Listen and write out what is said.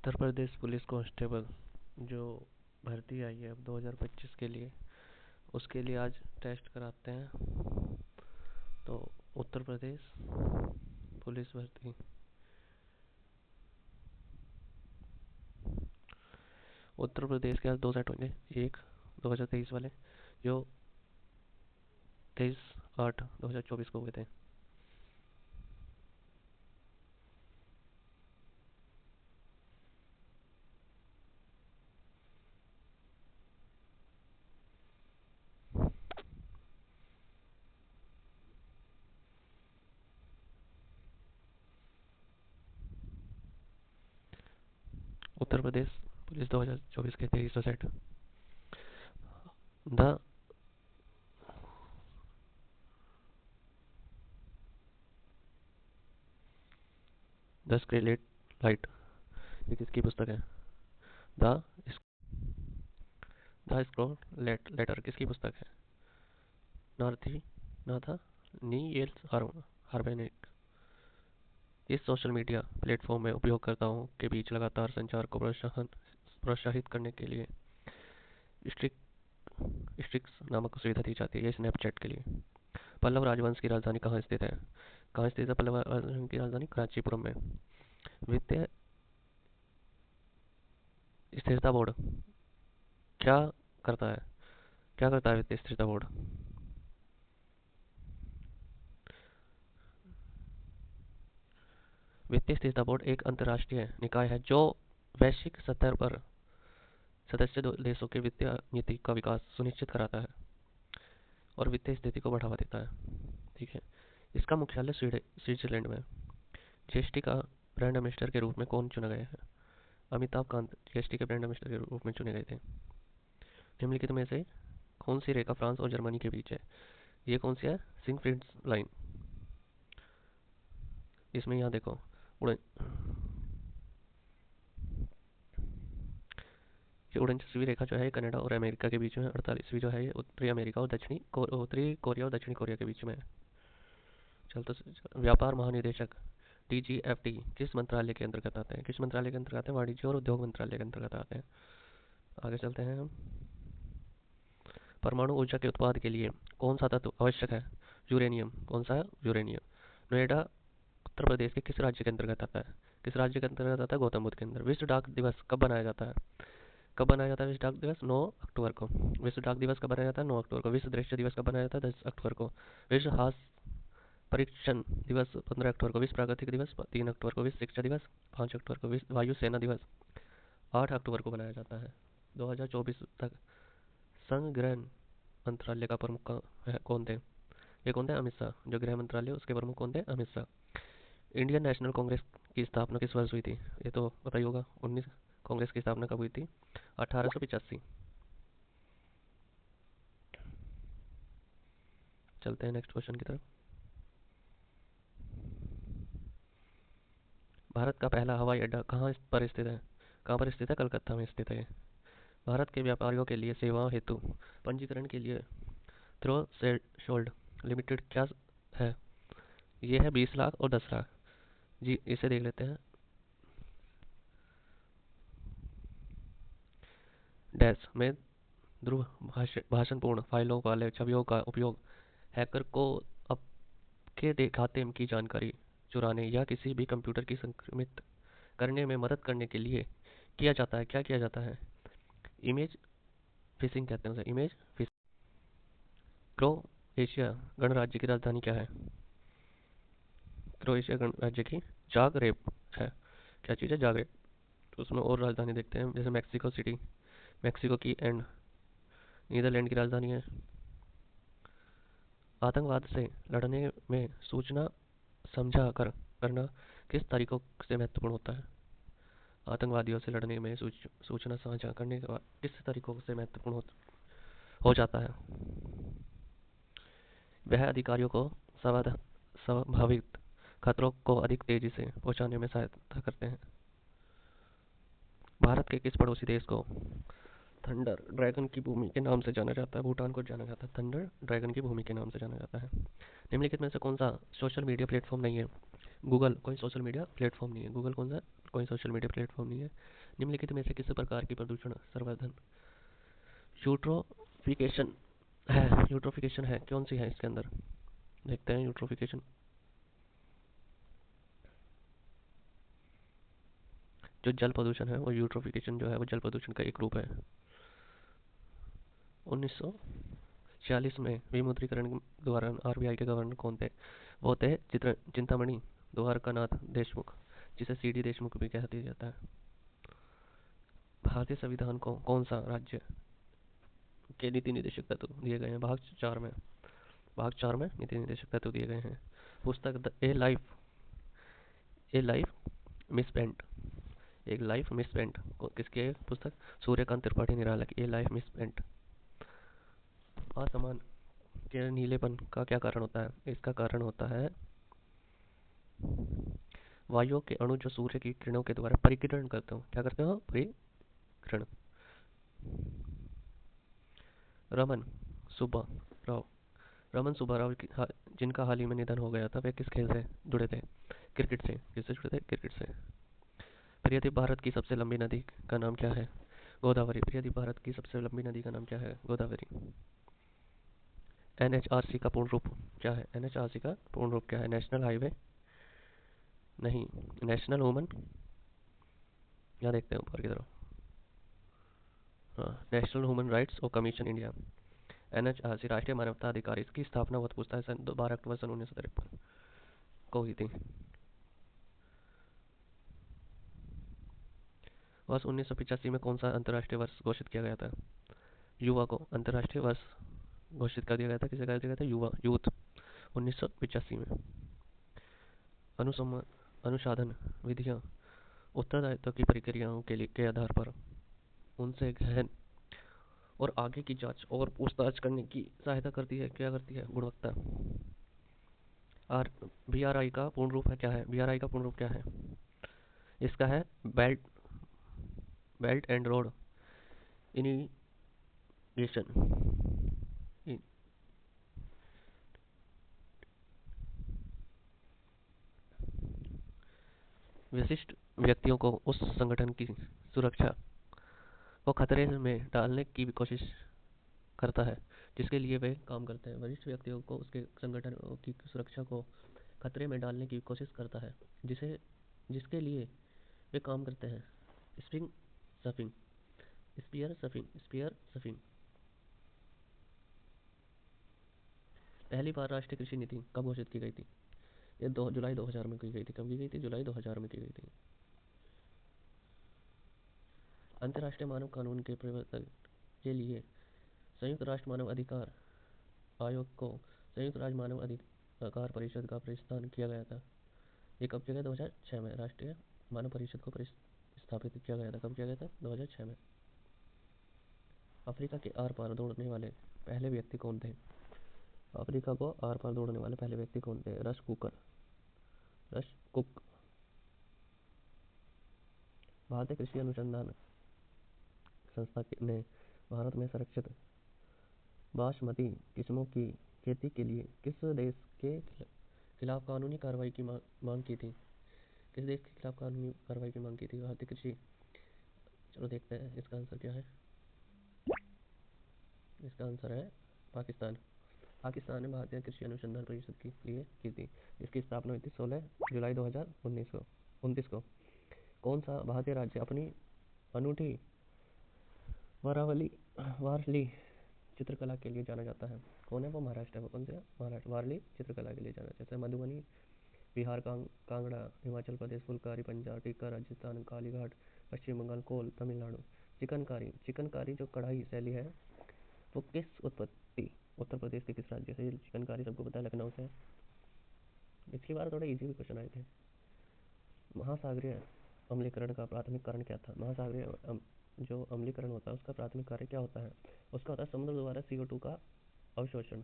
Uttar Pradesh police constable जो भर्ती आई है अब 2025 के लिए, उसके लिए आज टेस्ट कराते हैं। तो उत्तर प्रदेश पुलिस भर्ती, उत्तर प्रदेश के आज दो सेट होंगे। एक 2023 वाले जो 23/8/2024 को हुए थे। उत्तर प्रदेश पुलिस 2024 के 23 सेट। द 10 स्क्रीन लाइट, ये किसकी पुस्तक है? द द स्क्रॉल लेटर किसकी पुस्तक है? नार्थी नाथा नील्स हार्वेनिक। इस सोशल मीडिया प्लेटफॉर्म में उपयोगकर्ताओं के बीच लगातार संचार को प्रोत्साहित करने के लिए स्ट्रिक स्ट्रिक्स नामक सुविधा दी जाती है। ये स्नैपचैट के लिए। पल्लव राजवंश की राजधानी कहाँ स्थित है? कहाँ स्थित है पल्लव राजवंश की राजधानी? कराचीपुरम में। वित्तीय स्थिरता बोर्ड क्या करता है? क्या करता है वित्तीय स्थिरता बोर्ड? वित्तीय स्थिरता बोर्ड एक अंतर्राष्ट्रीय निकाय है जो वैश्विक स्तर पर सदस्य देशों के वित्तीय नीति का विकास सुनिश्चित कराता है और वित्तीय स्थिति को बढ़ावा देता है। ठीक है। इसका मुख्यालय स्विट्जरलैंड में। जीएसटी का ब्रांड एम्बेसडर के रूप में कौन चुना गया है? अमिताभ कांत जीएसटी के ब्रांड एम्बेसडर के रूप में चुने गए थे। निम्नलिखित में से कौन सी रेखा फ्रांस और जर्मनी के बीच है? ये कौन सी है? Siegfried line. इसमें यहाँ देखो, उड़न ये उड़नचश्वी रेखा जो है कनाडा और अमेरिका के बीच में है। 48वीं जो है ये उत्तरी अमेरिका और उत्तरी कोरिया और दक्षिणी कोरिया के बीच में है। व्यापार महानिदेशक डीजीएफटी किस मंत्रालय के अंतर्गत आते हैं? किस मंत्रालय के अंतर्गत आते हैं? वाणिज्य और उद्योग मंत्रालय के अंतर्गत आते हैं। आगे चलते हैं हम। परमाणु ऊर्जा के उत्पाद के लिए कौन सा तत्व आवश्यक है? यूरेनियम। कौन सा है? यूरेनियम। नोएडा उत्तर प्रदेश के किस राज्य के अंतर्गत आता है? किस राज्य के अंतर्गत आता है? गौतम बुद्ध के अंदर। विश्व डाक दिवस कब बनाया जाता है? कब बनाया जाता है विश्व डाक दिवस? 9 अक्टूबर को। विश्व डाक दिवस कब बनाया जाता है? 9 अक्टूबर को। विश्व दृश्य दिवस कब बनाया जाता है? 10 अक्टूबर को। विश्व हास्य परीक्षण दिवस 15 अक्टूबर को। विश्व प्राकृतिक दिवस 3 अक्टूबर को। विश्व शिक्षा दिवस 5 अक्टूबर को। विश्व वायु सेना दिवस 8 अक्टूबर को बनाया जाता है। 2024 तक संघ गृह मंत्रालय का प्रमुख कौन थे? ये कौन थे? अमित शाह। जो गृह मंत्रालय उसके प्रमुख कौन थे? अमित शाह। इंडियन नेशनल कांग्रेस की स्थापना किस वर्ष हुई थी? ये तो पता ही होगा। 19 कांग्रेस की स्थापना कब हुई थी? 1885। चलते हैं नेक्स्ट क्वेश्चन की तरफ। भारत का पहला हवाई अड्डा कहाँ पर स्थित है? कहाँ पर स्थित है? कलकत्ता में स्थित है। भारत के व्यापारियों के लिए सेवाओं हेतु पंजीकरण के लिए थ्रेशोल्ड लिमिटेड क्या है? ये है 20 लाख और 10 लाख। जी इसे देख लेते हैं। डैश में ध्रुव भाषणपूर्ण फाइलों वाले छवियों का उपयोग हैकर को आपके खाते की जानकारी चुराने या किसी भी कंप्यूटर की संक्रमित करने में मदद करने के लिए किया जाता है। क्या किया जाता है? इमेज फिशिंग कहते हैं उसे। Image fishing. क्रोएशिया गणराज्य की राजधानी क्या है? क्रोएशिया गणराज्य की जागरेब है। क्या चीज़ है? जागरेब। तो उसमें और राजधानी देखते हैं, जैसे मैक्सिको सिटी मैक्सिको की, एंड नीदरलैंड की राजधानी है। आतंकवाद से लड़ने में सूचना समझा करना किस तरीकों से महत्वपूर्ण होता है? आतंकवादियों से लड़ने में सूचना साझा करने का किस तरीकों से महत्वपूर्ण हो जाता है? वह अधिकारियों को संभावित खतरों को अधिक तेजी से पहुंचाने में सहायता करते हैं। भारत के किस पड़ोसी देश को थंडर ड्रैगन की भूमि के नाम से जाना जाता है? भूटान को जाना जाता है थंडर ड्रैगन की भूमि के नाम से जाना जाता है। निम्नलिखित में से कौन सा सोशल मीडिया प्लेटफॉर्म नहीं है? गूगल कोई सोशल मीडिया प्लेटफॉर्म नहीं है। गूगल कौन सा कोई सोशल मीडिया प्लेटफॉर्म नहीं है। निम्नलिखित में से किस प्रकार की प्रदूषण संवर्धन यूट्रोफिकेशन है? यूट्रोफिकेशन है, कौन सी है इसके अंदर? देखते हैं यूट्रोफिकेशन। जो जल प्रदूषण है वो यूट्रोफिकेशन जो है वो जल प्रदूषण का एक रूप है। 1946 में विमुद्रीकरण के दौरान आरबीआई के गवर्नर कौन थे? वो थे चिंतामणि द्वारकानाथ देशमुख, जिसे सीडी देशमुख भी कह दिया जाता है। भारतीय संविधान को कौन सा राज्य के नीति निर्देशक तत्व दिए गए हैं? भाग 4 में नीति निर्देशक तत्व दिए गए हैं। पुस्तक ए लाइफ मिसस्पेंट, एक लाइफ मिसस्पेंट किसकी है पुस्तक? सूर्यकांत त्रिपाठी निराला की ए लाइफ मिसस्पेंट। असमान के नीलेपन का क्या कारण होता है? इसका कारण होता है वायुओं के अणु जो सूर्य की किरणों के द्वारा परिकिरण करते हो। क्या करते हो? परिकिरण। रमन सुब्बा राव, रमन सुब्बा राव जिनका हाल ही में निधन हो गया था, वे किस खेल से जुड़े थे? क्रिकेट से। किससे जुड़े थे? क्रिकेट से। प्रियदीप भारत की सबसे लंबी नदी का नाम क्या है? गोदावरी। प्रियदीप भारत की सबसे लंबी नदी का नाम क्या है? गोदावरी। एनएचआरसी का पूर्ण रूप क्या है? एनएचआरसी का पूर्ण रूप क्या है? नेशनल हाईवे नहीं, नेशनल वुमन, यहाँ देखते हैं ऊपर की तरफ, हाँ, नेशनल ह्यूमन राइट्स और कमीशन इंडिया। एनएचआरसी राष्ट्रीय मानवता अधिकार, इसकी स्थापना बहुत पूछता है सन 12 अक्टूबर सन 1953 को हुई थी। वर्ष 1985 में कौन सा अंतर्राष्ट्रीय वर्ष घोषित किया गया था? युवा को अंतर्राष्ट्रीय वर्ष घोषित कर दिया गया था। किसे कर दिया गया था? युवा, यूथ, 1985 में। अनुसम अनुसाधन विधियां उत्तरदायित्व की प्रक्रियाओं के आधार पर उनसे गहन और आगे की जांच और पूछताछ करने की सहायता करती है। क्या करती है? गुणवत्ता। आर बीआरआई का पूर्ण रूप है क्या है? बीआरआई का पूर्ण रूप क्या है? इसका है बेल्ट बेल्ट एंड रोड इनिगेशन। विशिष्ट व्यक्तियों को उस संगठन की सुरक्षा को खतरे में डालने की भी कोशिश करता है जिसके लिए वे काम करते हैं। वरिष्ठ व्यक्तियों को उसके संगठन की सुरक्षा को खतरे में डालने की कोशिश करता है जिसे जिसके लिए वे काम करते हैं। स्प्रिंग सफिंग, स्पीयर सफिंग। पहली बार राष्ट्रीय कृषि नीति कब घोषित की गई थी? ये 2 जुलाई 2000 में की गई थी। कब की गई थी? जुलाई 2000 में की गई थी। अंतर्राष्ट्रीय मानव कानून के प्रवर्तन के लिए संयुक्त राष्ट्र मानव अधिकार आयोग को संयुक्त राज्य मानव अधिकार परिषद का प्रतिष्ठान किया गया था। ये कब किया गया? 2006 में राष्ट्रीय मानव परिषद को स्थापित किया गया था। कब किया गया था? 2006 में। अफ्रीका के आर पार दौड़ने वाले पहले व्यक्ति कौन थे? अफ्रीका को आर पार दौड़ने वाले पहले व्यक्ति कौन थे? Rush cook. भारतीय कृषि अनुसंधान संस्था ने भारत में संरक्षित बासमती किस्मों की खेती के लिए किस देश के खिलाफ कानूनी कार्रवाई की मांग की थी? किस देश के खिलाफ कानूनी कार्रवाई की मांग की थी भारतीय कृषि? चलो देखते हैं इसका आंसर क्या है। इसका आंसर है पाकिस्तान। पाकिस्तान ने भारतीय कृषि अनुसंधान परिषद के लिए की थी। इसकी स्थापना हुई थी 16 जुलाई 2019 को। कौन सा भारतीय राज्य अपनी अनूठी वारावली वारली चित्रकला के लिए जाना जाता है? कौन है वो? महाराष्ट्र है। वो कौन से? महाराष्ट्र। वारली चित्रकला के लिए जाना जाता है। मधुबनी बिहार, कांगड़ा हिमाचल प्रदेश, फुलकारी पंजाब, टीका राजस्थान, कालीघाट पश्चिम बंगाल, कोल तमिलनाडु। चिकनकारी जो कढ़ाई शैली है वो किस उत्पत्ति उत्तर प्रदेश के किस राज्य से? चिकनकारी सबको पता है, लखनऊ से। पिछली बार थोड़े इजी भी क्वेश्चन आए थे। महासागरीय अम्लीकरण का प्राथमिक कारण क्या था? जो अम्लीकरण होता है उसका प्राथमिक कार्य क्या होता है? उसका होता है समुद्र द्वारा CO2 का अवशोषण।